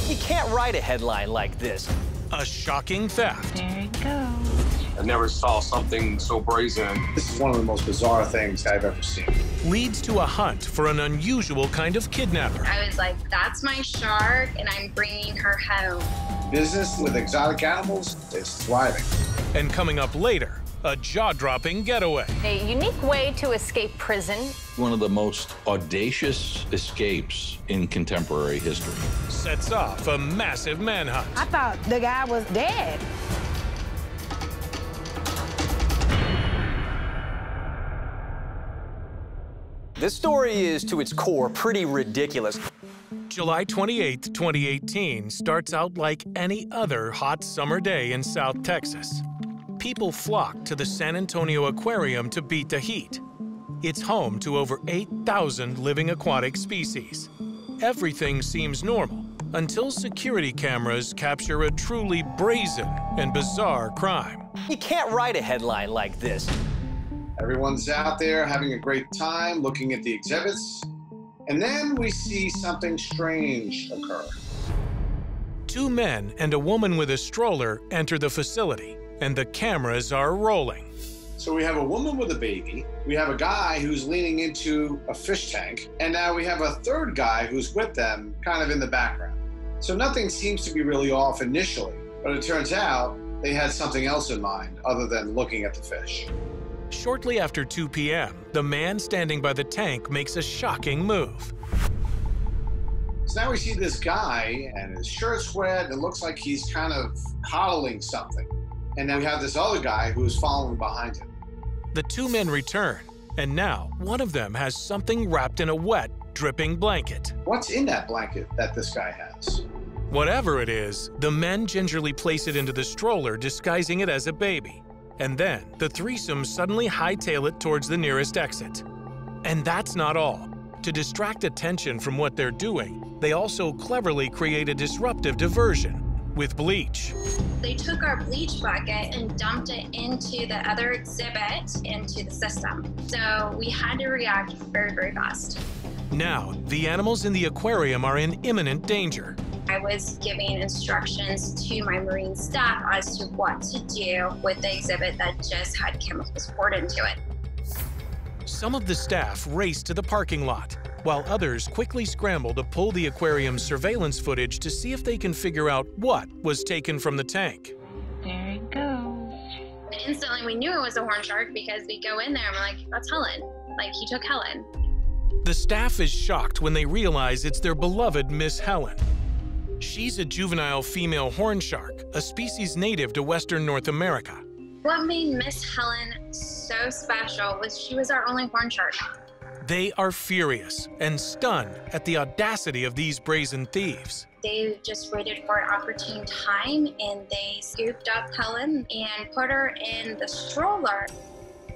You can't write a headline like this. A shocking theft. There it goes. I never saw something so brazen. This is one of the most bizarre things I've ever seen. Leads to a hunt for an unusual kind of kidnapper. I was like, that's my shark, and I'm bringing her home. Business with exotic animals is thriving. And coming up later, a jaw-dropping getaway. A unique way to escape prison. One of the most audacious escapes in contemporary history. Sets off a massive manhunt. I thought the guy was dead. This story is, to its core, pretty ridiculous. July 28, 2018 starts out like any other hot summer day in South Texas. People flock to the San Antonio Aquarium to beat the heat. It's home to over 8,000 living aquatic species. Everything seems normal until security cameras capture a truly brazen and bizarre crime. You can't write a headline like this. Everyone's out there having a great time looking at the exhibits, and then we see something strange occur. Two men and a woman with a stroller enter the facility, and the cameras are rolling. So we have a woman with a baby, we have a guy who's leaning into a fish tank, and now we have a third guy who's with them, kind of in the background. So nothing seems to be really off initially, but it turns out they had something else in mind other than looking at the fish. Shortly after 2 p.m., the man standing by the tank makes a shocking move. So now we see this guy, and his shirt's wet, and it looks like he's kind of coddling something. And then we have this other guy who is following behind him. The two men return, and now one of them has something wrapped in a wet, dripping blanket. What's in that blanket that this guy has? Whatever it is, the men gingerly place it into the stroller, disguising it as a baby. And then the threesome suddenly hightail it towards the nearest exit. And that's not all. To distract attention from what they're doing, they also cleverly create a disruptive diversion with bleach. They took our bleach bucket and dumped it into the other exhibit into the system. So we had to react very, very fast. Now, the animals in the aquarium are in imminent danger. I was giving instructions to my marine staff as to what to do with the exhibit that just had chemicals poured into it. Some of the staff race to the parking lot, while others quickly scramble to pull the aquarium's surveillance footage to see if they can figure out what was taken from the tank. There it goes. Instantly, we knew it was a horn shark because we go in there and we're like, that's Helen. Like, he took Helen. The staff is shocked when they realize it's their beloved Miss Helen. She's a juvenile female horn shark, a species native to Western North America. What made Miss Helen so special was she was our only horn shark. They are furious and stunned at the audacity of these brazen thieves. They just waited for an opportune time and they scooped up Helen and put her in the stroller.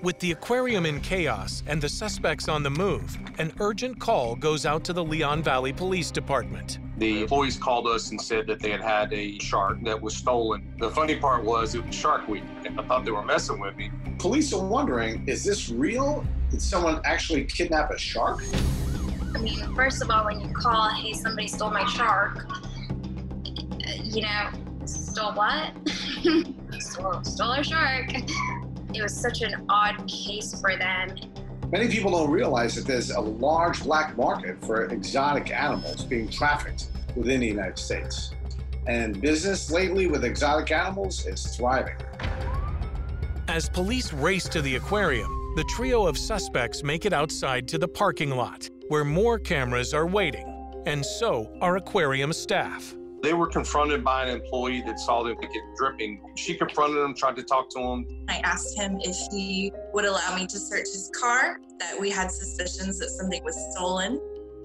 With the aquarium in chaos and the suspects on the move, an urgent call goes out to the Leon Valley Police Department. The employees called us and said that they had had a shark that was stolen. The funny part was it was Shark Week, and I thought they were messing with me. Police are wondering, is this real? Did someone actually kidnap a shark? I mean, first of all, when you call, hey, somebody stole my shark, you know, stole what? Stole our shark. It was such an odd case for them. Many people don't realize that there's a large black market for exotic animals being trafficked within the United States. And business lately with exotic animals is thriving. As police race to the aquarium, the trio of suspects make it outside to the parking lot, where more cameras are waiting, and so are aquarium staff. They were confronted by an employee that saw them get dripping. She confronted him, tried to talk to him. I asked him if he would allow me to search his car, that we had suspicions that something was stolen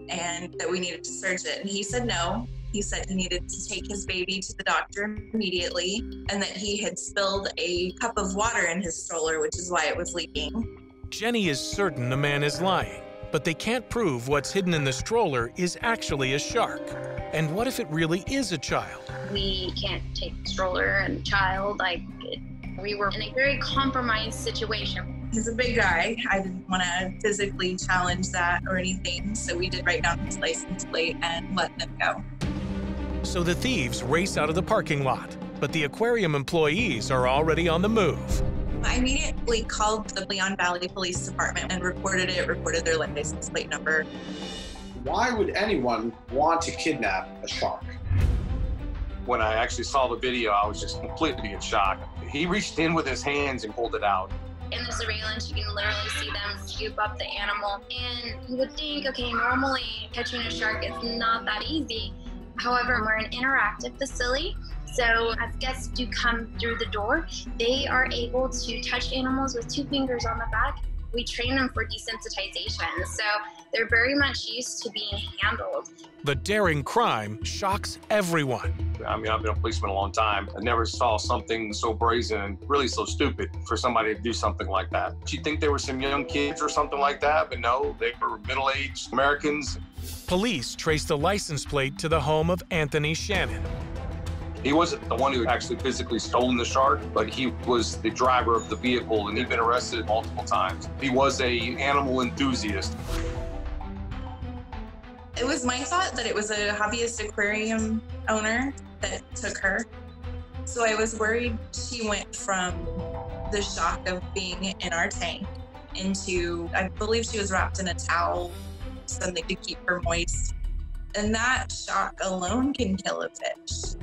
and that we needed to search it. And he said no. He said he needed to take his baby to the doctor immediately and that he had spilled a cup of water in his stroller, which is why it was leaking. Jenny is certain the man is lying, but they can't prove what's hidden in the stroller is actually a shark. And what if it really is a child? We can't take the stroller and the child. We were in a very compromised situation. He's a big guy. I didn't want to physically challenge that or anything, so we did write down his license plate and let them go. So the thieves race out of the parking lot, but the aquarium employees are already on the move. I immediately called the Leon Valley Police Department and reported their license plate number. Why would anyone want to kidnap a shark? When I actually saw the video, I was just completely in shock. He reached in with his hands and pulled it out. In the surveillance, you can literally see them scoop up the animal. And you would think, okay, normally catching a shark is not that easy. However, we're an interactive facility. So as guests do come through the door, they are able to touch animals with 2 fingers on the back. We train them for desensitization, so they're very much used to being handled. The daring crime shocks everyone. I mean, I've been a policeman a long time. I never saw something so brazen and really so stupid for somebody to do something like that. You'd think they were some young kids or something like that, but no, they were middle-aged Americans. Police traced the license plate to the home of Anthony Shannon. He wasn't the one who actually physically stolen the shark, but he was the driver of the vehicle, and he'd been arrested multiple times. He was an animal enthusiast. It was my thought that it was a hobbyist aquarium owner that took her. So I was worried she went from the shock of being in our tank into, I believe she was wrapped in a towel, something to keep her moist. And that shock alone can kill a fish.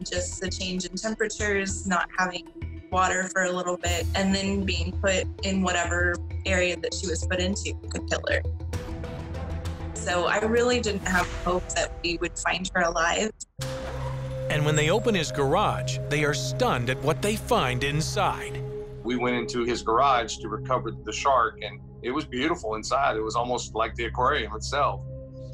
Just the change in temperatures, not having water for a little bit, and then being put in whatever area that she was put into could kill her. So I really didn't have hope that we would find her alive. And when they open his garage, they are stunned at what they find inside. We went into his garage to recover the shark, and it was beautiful inside. It was almost like the aquarium itself.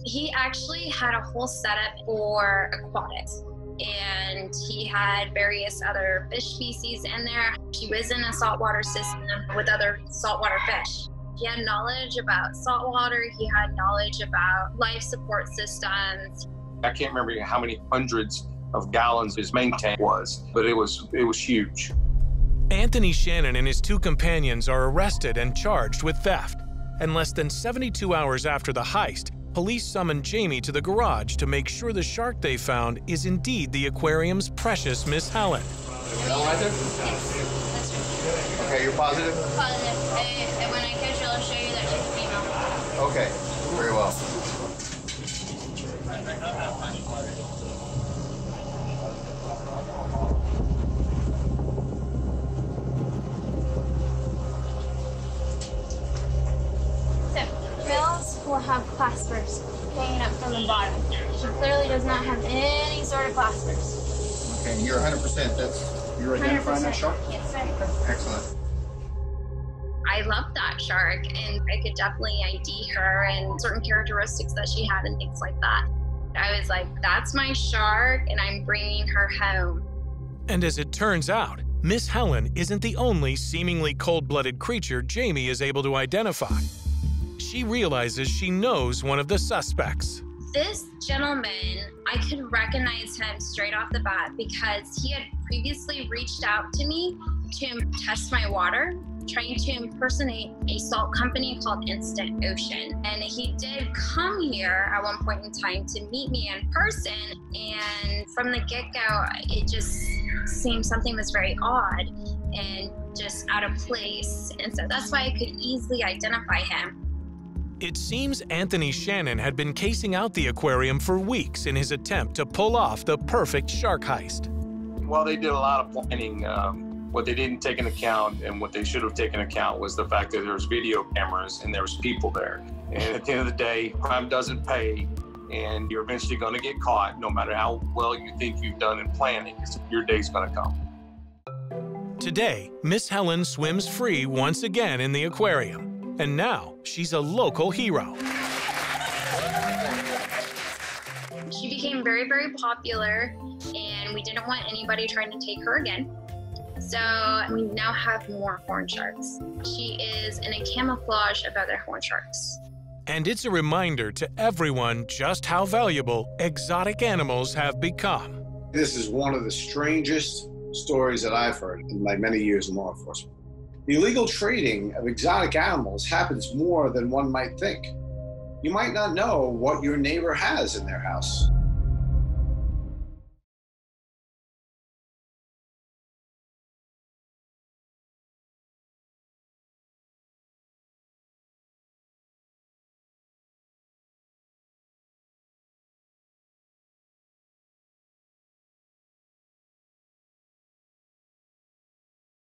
He actually had a whole setup for aquatics. And he had various other fish species in there. He was in a saltwater system with other saltwater fish. He had knowledge about saltwater. He had knowledge about life support systems. I can't remember how many hundreds of gallons his main tank was, but it was huge. Anthony Shannon and his 2 companions are arrested and charged with theft. And less than 72 hours after the heist, police summoned Jamie to the garage to make sure the shark they found is indeed the aquarium's precious Miss Helen. Okay, you're positive? Positive. And when I catch her, I'll show you that she's female. Okay, very well. So, males will have claspers hanging up from the bottom. She clearly does not have any sort of claspers. Okay, you're 100%. You're identifying that shark? Yes, sir. Excellent. I loved that shark, and I could definitely ID her and certain characteristics that she had and things like that. I was like, that's my shark, and I'm bringing her home. And as it turns out, Miss Helen isn't the only seemingly cold-blooded creature Jamie is able to identify. She realizes she knows one of the suspects. This gentleman, I could recognize him straight off the bat because he had previously reached out to me to test my water, trying to impersonate a salt company called Instant Ocean. And he did come here at one point in time to meet me in person. And from the get-go, it just seemed something was very odd and just out of place. And so that's why I could easily identify him. It seems Anthony Shannon had been casing out the aquarium for weeks in his attempt to pull off the perfect shark heist. Well, they did a lot of planning. What they didn't take into account and what they should have taken into account was the fact that there was video cameras and there was people there. And at the end of the day, crime doesn't pay, and you're eventually going to get caught no matter how well you think you've done in planning. Your day's going to come. Today, Miss Helen swims free once again in the aquarium. And now, she's a local hero. She became very, very popular, and we didn't want anybody trying to take her again. So we now have more horn sharks. She is in a camouflage of other horn sharks. And it's a reminder to everyone just how valuable exotic animals have become. This is one of the strangest stories that I've heard in my many years in law enforcement. The illegal trading of exotic animals happens more than one might think. You might not know what your neighbor has in their house.